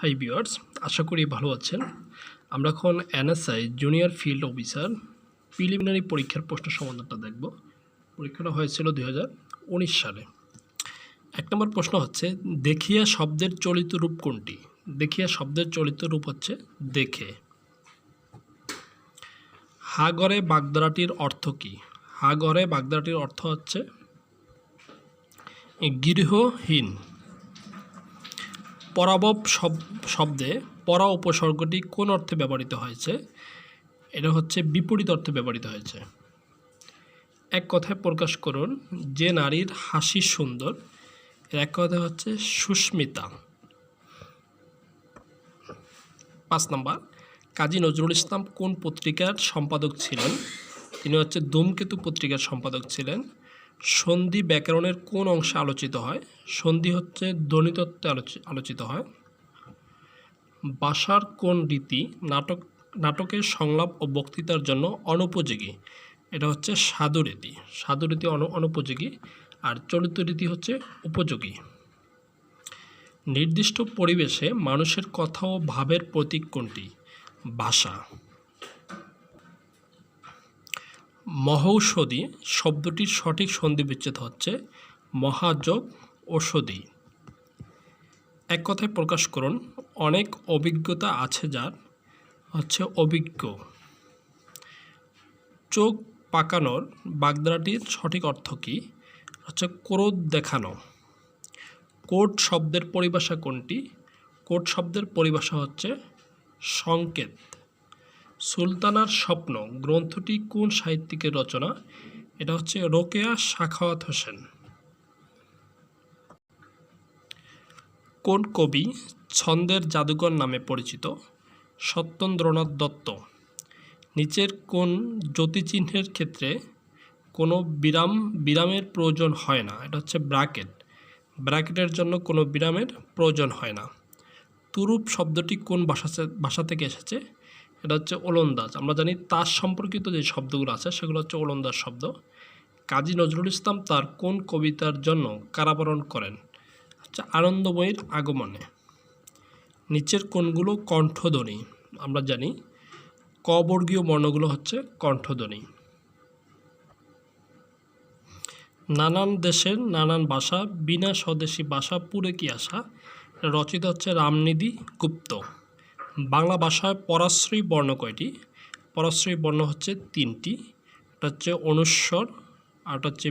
Hi viewers, আশা করি ভালো আছেন। আমরা এখন NSI junior field officer preliminary পরীক্ষার প্রশ্ন সমাধানটা দেখব। পরীক্ষাটা হয়েছিল 2019 সালে। 1 নম্বর প্রশ্ন হচ্ছে, দেখিয়া শব্দের চলিত রূপ কোনটি? দেখিয়া শব্দের চলিত রূপ হচ্ছে দেখে। হাগরে বাগধারাটির অর্থ কী? হাগরে বাগধারাটির অর্থ হচ্ছে গৃহহীন। পরাভব শব্দে পরা উপসর্গটি কোন অর্থে ব্যবহৃত হয়েছে? এটা হচ্ছে বিপরীত অর্থে ব্যবহৃত হয়েছে। এক কথায় প্রকাশ করুন, যে নারীর হাসি সুন্দর। এর এক কথায় হচ্ছে সুস্মিতা। 5 নম্বর, কাজী নজরুল ইসলাম কোন পত্রিকার সম্পাদক ছিলেন? তিনি হচ্ছে ধূমকেতু পত্রিকার সম্পাদক ছিলেন। সন্ধি ব্যাকরণের কোন অংশে আলোচিত হয়? সন্ধি হচ্ছে ধ্বনিতত্ত্বে আলোচিত হয়। ভাষার কোন রীতি নাটকের সংলাপ ও বক্তৃতার জন্য অনুপযোগী? এটা হচ্ছে সাধুরীতি। সাধুরীতি অনুপযোগী, আর চলিত রীতি হচ্ছে উপযোগী। নির্দিষ্ট পরিবেশে মানুষের কথা ও ভাবের প্রতীক কোনটি? ভাষা। মহৌষধি শব্দটির সঠিক সন্ধি বিচ্ছেদ হচ্ছে মহাযোগ ঔষধি। এক কথায় প্রকাশ করুন, অনেক অভিজ্ঞতা আছে যার হচ্ছে অভিজ্ঞ। চোখ পাকানোর বাগধারাটির সঠিক অর্থ কী? হচ্ছে ক্রোধ দেখানো। কোট শব্দের পরিভাষা কোনটি? কোট শব্দের পরিভাষা হচ্ছে সংকেত। সুলতানার স্বপ্ন গ্রন্থটি কোন সাহিত্যিকের রচনা? এটা হচ্ছে রোকেয়া সাখাওয়াত হোসেন। কোন কবি ছন্দের জাদুকর নামে পরিচিত? সত্যেন্দ্রনাথ দত্ত। নিচের কোন জ্যোতিচিহ্নের ক্ষেত্রে কোনো বিরামের প্রয়োজন হয় না? এটা হচ্ছে ব্র্যাকেট। ব্র্যাকেটের জন্য কোনো বিরামের প্রয়োজন হয় না। তুরুপ শব্দটি কোন ভাষা থেকে এসেছে? এটা হচ্ছে ওলন্দাজ। আমরা জানি তার সম্পর্কিত যে শব্দগুলো আছে সেগুলো হচ্ছে ওলন্দাজ শব্দ। কাজী নজরুল ইসলাম তার কোন কবিতার জন্য কারাবরণ করেন? হচ্ছে আনন্দময়ীর আগমনে। নিচের কোনগুলো কণ্ঠধ্বনি? আমরা জানি ক বর্গীয় বর্ণগুলো হচ্ছে কণ্ঠধ্বনি। নানান দেশের নানান ভাষা, বিনা স্বদেশী ভাষা পুরে কি আশা? রচিত হচ্ছে রামনিধি গুপ্ত। বাংলা ভাষায় পরাশ্রয়ী বর্ণ কয়টি? পরাশ্রয়ী বর্ণ হচ্ছে 3টি। এটা হচ্ছে অনুস্বর, আরটা হচ্ছে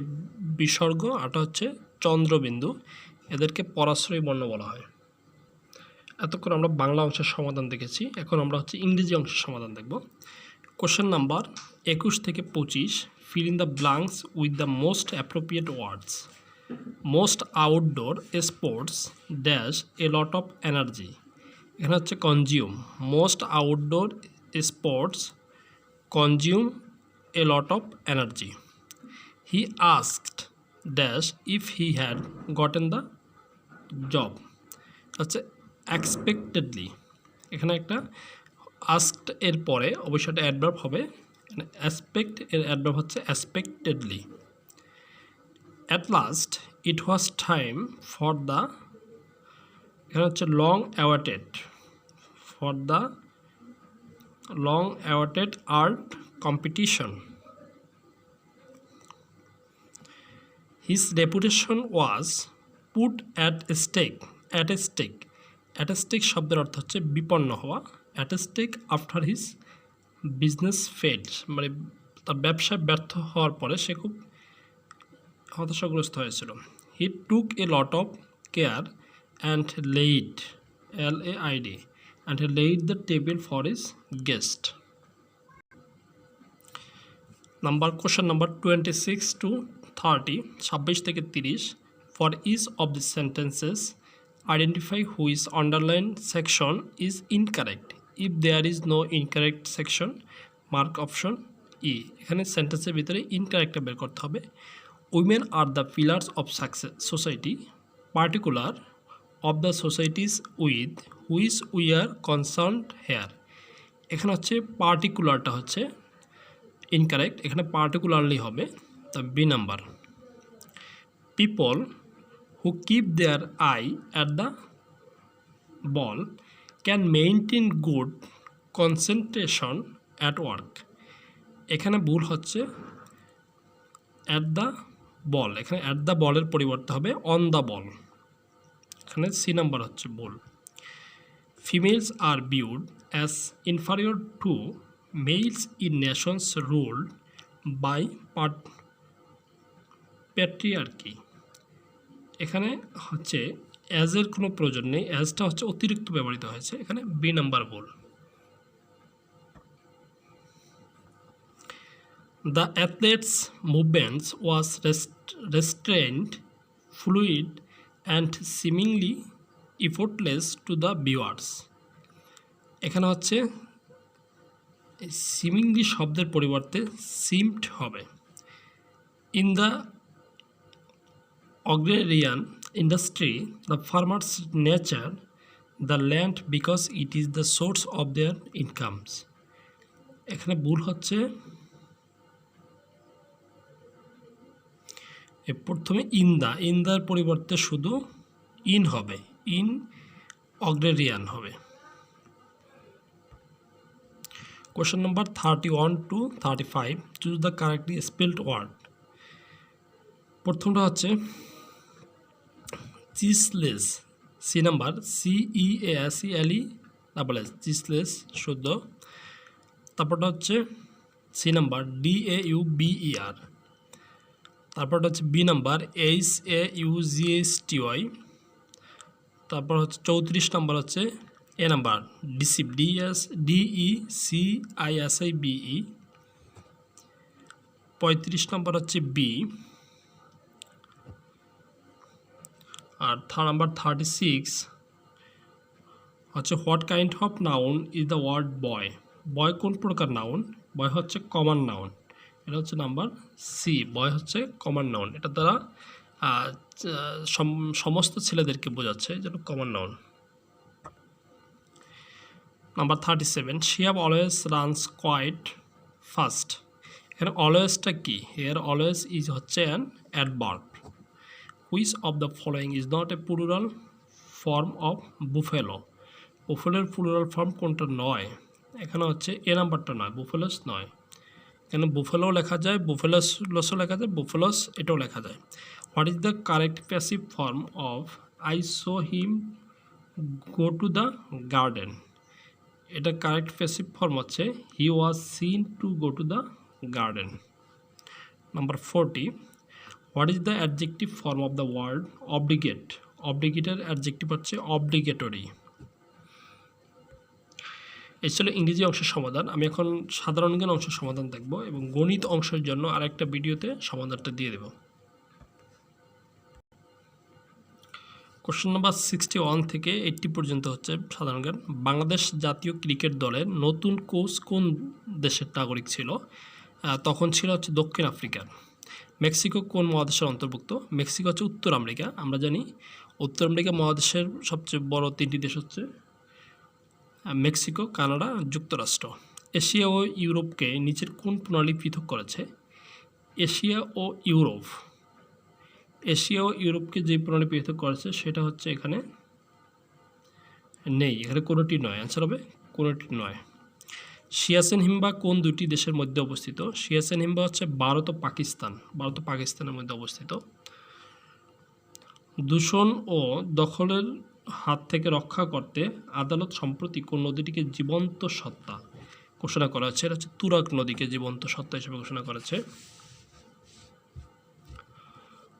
বিসর্গ, আরটা হচ্ছে চন্দ্রবিন্দু। এদেরকে পরাশ্রয়ী বর্ণ বলা হয়। এতক্ষণ আমরা বাংলা অংশের সমাধান দেখেছি, এখন আমরা হচ্ছে ইংরেজি অংশের সমাধান দেখব। কোশ্চেন নাম্বার 21 থেকে 25, fill in the blanks with the most appropriate words. Most outdoor sports dash a lot of energy. এখানে হচ্ছে consume. Most outdoor sports consume A lot of energy. He asked dash if he had gotten the job. হচ্ছে এক্সপেক্টেডলি। এখানে একটা asked এর পরে অবশ্যই একটা adverb হবে। অ্যাসপেক্ট এর অ্যাডভার্ব হচ্ছে expectedly. At last it was time for the, এখানে হচ্ছে long awaited, for the long awaited art competition. His reputation was put at stake. At stake. At stake শব্দের অর্থ হচ্ছে বিপন্ন হওয়া। At stake after his business failed, মানে তার ব্যবসায় ব্যর্থ হওয়ার পরে সে খুব হতাশাগ্রস্ত হয়েছিল। He took a lot of care and laid, LAID, and he laid the table for his guest. Question number 26 to 30, 26 থেকে 30. For each of the sentences, identify which underlined section is incorrect. If there is no incorrect section, mark option E. এখানে সেন্টেন্সের ভিতরে ইনকারেক্টটা বের করতে হবে। Women are the pillars of society, particular of the societies with which we are concerned here. এখানে হচ্ছে পার্টিকুলারটা হচ্ছে incorrect, এখানে পার্টিকুলারলি হবে, তা B number. People who keep their eye at the ball, can maintain good concentration at work. এখানে ভুল হচ্ছে at the বল, এখানে অ্যাট দ্য বলের পরিবর্তে হবে অন দ্য বল, এখানে সি নাম্বার হচ্ছে ভুল। Females R viewed as inferior to males in nations ruled by patriarchy। এখানে হচ্ছে অ্যাজের কোনো প্রয়োজন নেই, অ্যাজটা হচ্ছে অতিরিক্ত ব্যবহৃত হয়েছে, এখানে বি নাম্বার ভুল। The athletes' movements was restrained, fluid, and seemingly effortless to the viewers। এখানে হচ্ছে সিমিংলি শব্দের পরিবর্তে সিমড হবে। In the agrarian industry, the farmers nurture the land because it is the source of their incomes। এখানে ভুল হচ্ছে প্রথমে ইন্দার পরিবর্তে শুধু ইন হবে, ইন অগ্রেরিয়ান হবে। Question number 31 to 35, choose the correctly spelled word. প্রথমটা হচ্ছে ceaseless, C number CEASELE ceaseless শুদ্ধ। তারপরটা হচ্ছে সি নাম্বার DAUBER। তারপরটা হচ্ছে বি নাম্বার HAUGHTY। তারপর হচ্ছে 34 নাম্বার হচ্ছে A number decisive, DECISIBE। 35 number হচ্ছে বি। আর নাম্বার 36 হচ্ছে what kind of noun is the word boy. Boy কোন প্রকার নাউন? বয় হচ্ছে কমন নাউন, এটা হচ্ছে নাম্বার সি, বয় হচ্ছে কমন নাউন। এটা দ্বারা সমস্ত ছেলেদেরকে বোঝাচ্ছে যেন common noun. Number 37, she have always runs quite fast. এখানে অলওয়েজটা কি? হেয়ার অলওয়েজ ইজ হচ্ছে an adverb. Which of the following is not a plural form of buffalo. বুফেলোর প্লুরাল ফর্ম কোনটা নয়? এখানে হচ্ছে এ নাম্বারটা নয়, বুফেলোস নয়। এখানে বুফেলো লেখা যায়, বুফেলোসও লেখা যায়, বুফেলোস এটাও লেখা যায়। What is the correct passive form of I saw him go to the garden. এটা কারেক্ট প্যাসিভ ফর্ম হচ্ছে he was seen to go to the garden. Number 40, what is the adjective form of the word obligate. অবলিগেটের adjective হচ্ছে obligatory. এই ছিল ইংরেজি অংশের সমাধান। আমি এখন সাধারণ জ্ঞান অংশের সমাধান দেখব এবং গণিত অংশের জন্য আরেকটা ভিডিওতে সমাধানটা দিয়ে দেব। কোশ্চেন নাম্বার 61 থেকে 80 পর্যন্ত হচ্ছে সাধারণ জ্ঞান। বাংলাদেশ জাতীয় ক্রিকেট দলের নতুন কোচ কোন দেশের নাগরিক ছিল? তখন ছিল হচ্ছে দক্ষিণ আফ্রিকার। মেক্সিকো কোন মহাদেশের অন্তর্ভুক্ত? মেক্সিকো হচ্ছে উত্তর আমেরিকা। আমরা জানি উত্তর আমেরিকা মহাদেশের সবচেয়ে বড় 3টি দেশ হচ্ছে মেক্সিকো, কানাডা, যুক্তরাষ্ট্র। এশিয়া ও ইউরোপকে নিচের কোন প্রণালী পৃথক করেছে? এশিয়া ও ইউরোপকে যে প্রণালী পৃথক করেছে সেটা হচ্ছে এখানে নেই, এখানে কোনোটি নয়। অ্যান্সার হবে কোনোটি নয়। সিয়াচেন হিমবাহ কোন দুটি দেশের মধ্যে অবস্থিত? সিয়াচেন হিমবাহ হচ্ছে ভারত ও পাকিস্তানের মধ্যে অবস্থিত। দূষণ ও দখলের হাত থেকে রক্ষা করতে আদালত সম্প্রতি কোন নদীটিকে জীবন্ত সত্তা ঘোষণা করা হচ্ছে? এটা হচ্ছে তুরাগ নদীকে জীবন্ত সত্তা হিসেবে ঘোষণা করেছে।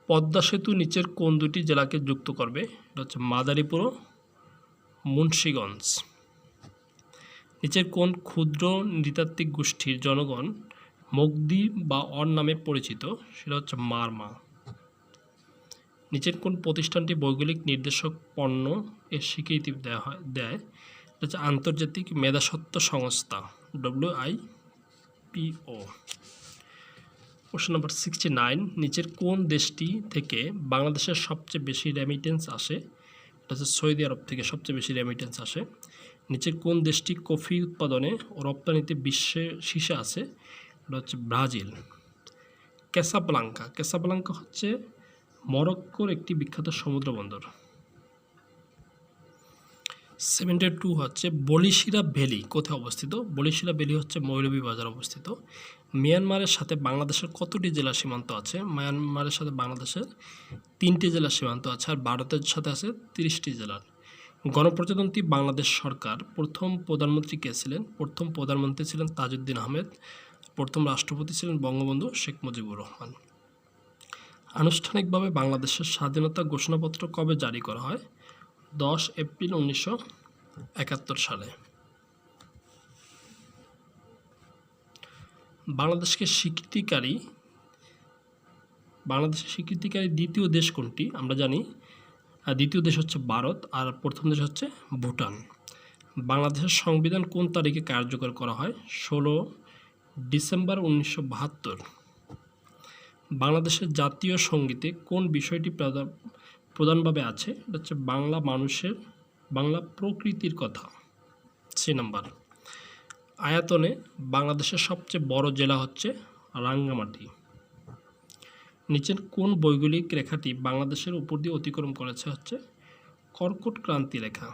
পদ্মা সেতু নিচের কোন দুটি জেলাকে যুক্ত করবে? এটা হচ্ছে মাদারীপুর ও মুন্সিগঞ্জ। নিচের কোন ক্ষুদ্র নৃতাত্ত্বিক গোষ্ঠীর জনগণ মগদি বা অর নামে পরিচিত? সেটা হচ্ছে মারমা। নিচের কোন প্রতিষ্ঠানটি ভৌগোলিক নির্দেশক পণ্য এর স্বীকৃতি দেয়? এটা হচ্ছে আন্তর্জাতিক মেধাস্বত্ব সংস্থা WIPO। কোশ্চেন নাম্বার 69, নিচের কোন দেশটি থেকে বাংলাদেশের সবচেয়ে বেশি রেমিটেন্স আসে? এটা হচ্ছে সৌদি আরব থেকে সবচেয়ে বেশি রেমিটেন্স আসে। নিচের কোন দেশটি কফি উৎপাদনে ও রপ্তানিতে বিশ্বের শীর্ষে আছে? এটা হচ্ছে ব্রাজিল। ক্যাসাব্লাঙ্কা হচ্ছে মরক্কোর একটি বিখ্যাত সমুদ্র বন্দর। 72 হচ্ছে বলিশিরা ভ্যালি কোথায় অবস্থিত? বলিশিরা ভ্যালি হচ্ছে মৌলভীবাজার অবস্থিত। মিয়ানমারের সাথে বাংলাদেশের কতটি জেলা সীমান্ত আছে? মিয়ানমারের সাথে বাংলাদেশের 3টি জেলা সীমান্ত আছে, আর ভারতের সাথে আছে 30টি জেলার। গণপ্রজাতন্ত্রী বাংলাদেশ সরকার প্রথম প্রধানমন্ত্রী কে ছিলেন? প্রথম প্রধানমন্ত্রী ছিলেন তাজউদ্দিন আহমেদ। প্রথম রাষ্ট্রপতি ছিলেন বঙ্গবন্ধু শেখ মুজিবুর রহমান। আনুষ্ঠানিকভাবে বাংলাদেশের স্বাধীনতা ঘোষণাপত্র কবে জারি করা হয়? 10 এপ্রিল 1971 সালে। বাংলাদেশের স্বীকৃতিকারী দ্বিতীয় দেশ কোনটি? আমরা জানি দ্বিতীয় দেশ হচ্ছে ভারত, আর প্রথম দেশ হচ্ছে ভুটান। বাংলাদেশের সংবিধান কোন তারিখে কার্যকর করা হয়? 16 ডিসেম্বর 1972। বাংলাদেশের জাতীয় সঙ্গীতে কোন বিষয়টি প্রধানভাবে আছে? এটা হচ্ছে বাংলা প্রকৃতির কথা। 3 নাম্বার। আয়তনে বাংলাদেশের সবচেয়ে বড় জেলা হচ্ছে রাঙ্গামাটি। নিচের কোন ভৌগোলিক রেখাটি বাংলাদেশের উপর দিয়ে অতিক্রম করেছে? হচ্ছে কর্কট ক্রান্তি রেখা।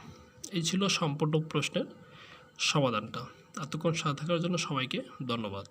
এই ছিল সম্পূর্ণ প্রশ্নের সমাধানটা। এতক্ষণ সাথে থাকার জন্য সবাইকে ধন্যবাদ।